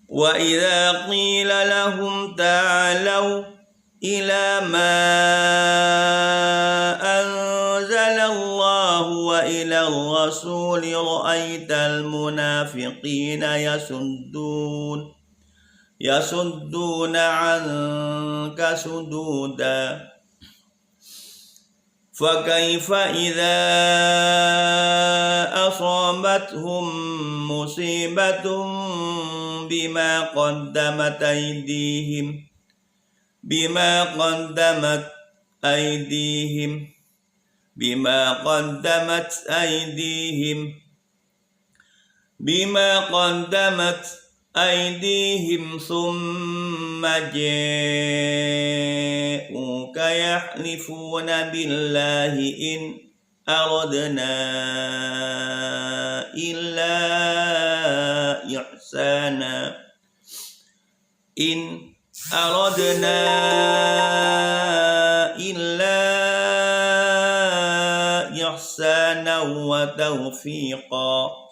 وإذا قيل لهم تعالوا إلى ما أنزل الله وإلى الرسول رأيت المنافقين يصدون عنك صدودا فكيف إذا أصابتهم مصيبة بما قدمت أيديهم ثم جاءوك يحلفون بالله إن أردنا إلا إحسانا وتوفيقا